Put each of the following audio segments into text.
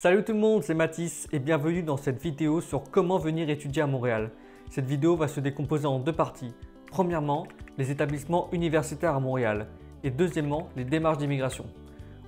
Salut tout le monde, c'est Mathis et bienvenue dans cette vidéo sur comment venir étudier à Montréal. Cette vidéo va se décomposer en deux parties. Premièrement, les établissements universitaires à Montréal et deuxièmement, les démarches d'immigration.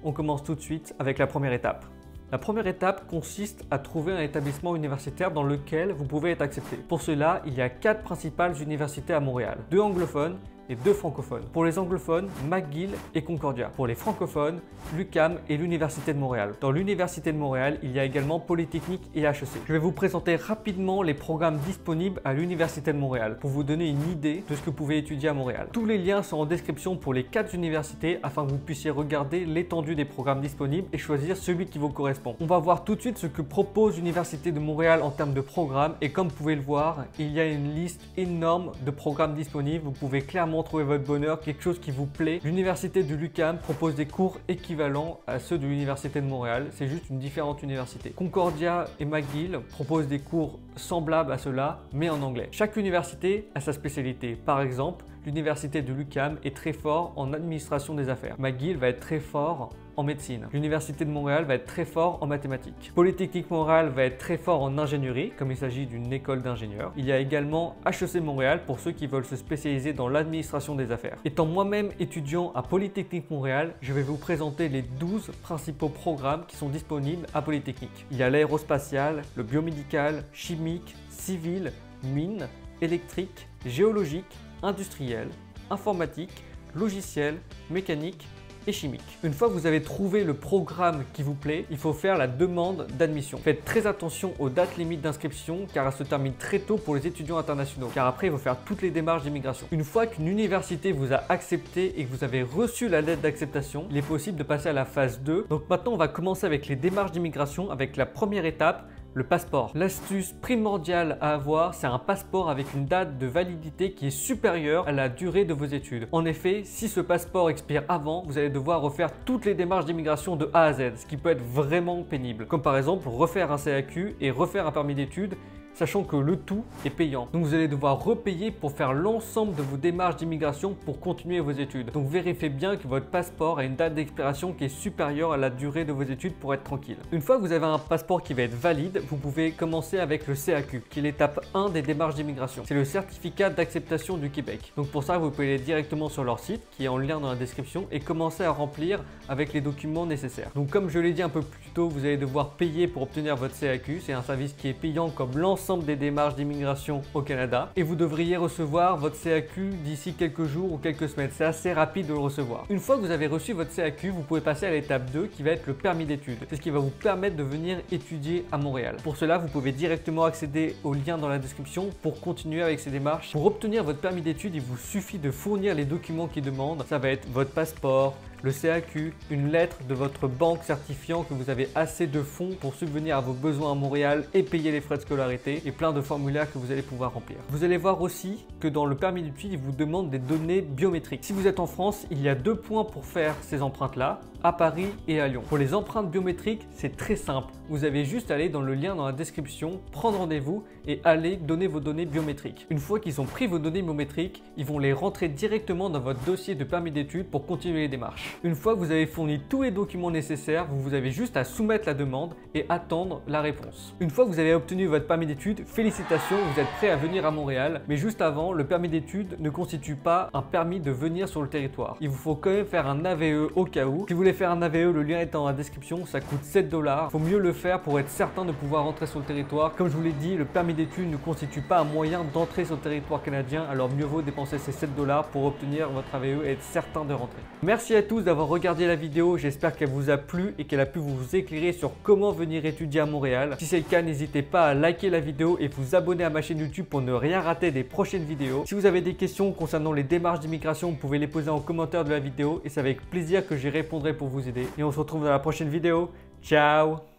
On commence tout de suite avec la première étape. La première étape consiste à trouver un établissement universitaire dans lequel vous pouvez être accepté. Pour cela, il y a 4 principales universités à Montréal, 2 anglophones et 2 francophones. Pour les anglophones, McGill et Concordia. Pour les francophones, l'UQAM et l'Université de Montréal. Dans l'Université de Montréal, il y a également Polytechnique et HEC. Je vais vous présenter rapidement les programmes disponibles à l'Université de Montréal pour vous donner une idée de ce que vous pouvez étudier à Montréal. Tous les liens sont en description pour les 4 universités afin que vous puissiez regarder l'étendue des programmes disponibles et choisir celui qui vous correspond. On va voir tout de suite ce que propose l'Université de Montréal en termes de programmes et comme vous pouvez le voir, il y a une liste énorme de programmes disponibles. Vous pouvez clairement trouver votre bonheur, quelque chose qui vous plaît. L'université de l'UQAM propose des cours équivalents à ceux de l'université de Montréal, c'est juste une différente université. Concordia et McGill proposent des cours semblables à ceux-là, mais en anglais. Chaque université a sa spécialité. Par exemple, l'université de l'UQAM est très fort en administration des affaires. McGill va être très fort en médecine. L'université de Montréal va être très fort en mathématiques. Polytechnique Montréal va être très fort en ingénierie, comme il s'agit d'une école d'ingénieurs. Il y a également HEC Montréal pour ceux qui veulent se spécialiser dans l'administration des affaires. Étant moi-même étudiant à Polytechnique Montréal, je vais vous présenter les 12 principaux programmes qui sont disponibles à Polytechnique. Il y a l'aérospatial, le biomédical, chimique, civil, mine, électrique, géologique, industriel, informatique, logiciel, mécanique et chimique. Une fois que vous avez trouvé le programme qui vous plaît, il faut faire la demande d'admission. Faites très attention aux dates limites d'inscription car elles se terminent très tôt pour les étudiants internationaux car après il faut faire toutes les démarches d'immigration. Une fois qu'une université vous a accepté et que vous avez reçu la lettre d'acceptation, il est possible de passer à la phase 2. Donc maintenant on va commencer avec les démarches d'immigration avec la première étape, le passeport. L'astuce primordiale à avoir, c'est un passeport avec une date de validité qui est supérieure à la durée de vos études. En effet, si ce passeport expire avant, vous allez devoir refaire toutes les démarches d'immigration de A à Z, ce qui peut être vraiment pénible. Comme par exemple refaire un CAQ et refaire un permis d'études, sachant que le tout est payant. Donc vous allez devoir repayer pour faire l'ensemble de vos démarches d'immigration pour continuer vos études. Donc vérifiez bien que votre passeport a une date d'expiration qui est supérieure à la durée de vos études pour être tranquille. Une fois que vous avez un passeport qui va être valide, vous pouvez commencer avec le CAQ, qui est l'étape 1 des démarches d'immigration. C'est le certificat d'acceptation du Québec. Donc pour ça, vous pouvez aller directement sur leur site, qui est en lien dans la description, et commencer à remplir avec les documents nécessaires. Donc comme je l'ai dit un peu plus tôt, vous allez devoir payer pour obtenir votre CAQ. C'est un service qui est payant comme l'ensemble des démarches d'immigration au Canada et vous devriez recevoir votre CAQ d'ici quelques jours ou quelques semaines. C'est assez rapide de le recevoir. Une fois que vous avez reçu votre CAQ, vous pouvez passer à l'étape 2 qui va être le permis d'études. C'est ce qui va vous permettre de venir étudier à Montréal. Pour cela, vous pouvez directement accéder au lien dans la description pour continuer avec ces démarches. Pour obtenir votre permis d'études, il vous suffit de fournir les documents qu'ils demandent. Ça va être votre passeport, le CAQ, une lettre de votre banque certifiant que vous avez assez de fonds pour subvenir à vos besoins à Montréal et payer les frais de scolarité et plein de formulaires que vous allez pouvoir remplir. Vous allez voir aussi que dans le permis d'études, il vous demande des données biométriques. Si vous êtes en France, il y a 2 points pour faire ces empreintes-là, à Paris et à Lyon. Pour les empreintes biométriques, c'est très simple. Vous avez juste à aller dans le lien dans la description, prendre rendez-vous et aller donner vos données biométriques. Une fois qu'ils ont pris vos données biométriques, ils vont les rentrer directement dans votre dossier de permis d'études pour continuer les démarches. Une fois que vous avez fourni tous les documents nécessaires, vous avez juste à soumettre la demande et attendre la réponse. Une fois que vous avez obtenu votre permis d'études, félicitations, vous êtes prêt à venir à Montréal. Mais juste avant, le permis d'études ne constitue pas un permis de venir sur le territoire. Il vous faut quand même faire un AVE au cas où. Si vous voulez faire un AVE, le lien est dans la description, ça coûte 7 $. Il faut mieux le faire pour être certain de pouvoir rentrer sur le territoire. Comme je vous l'ai dit, le permis d'études ne constitue pas un moyen d'entrer sur le territoire canadien, alors mieux vaut dépenser ces 7 $ pour obtenir votre AVE et être certain de rentrer. Merci à tous d'avoir regardé la vidéo, j'espère qu'elle vous a plu et qu'elle a pu vous éclairer sur comment venir étudier à Montréal. Si c'est le cas, n'hésitez pas à liker la vidéo et vous abonner à ma chaîne YouTube pour ne rien rater des prochaines vidéos. Si vous avez des questions concernant les démarches d'immigration, vous pouvez les poser en commentaire de la vidéo et c'est avec plaisir que j'y répondrai pour vous aider. Et on se retrouve dans la prochaine vidéo. Ciao!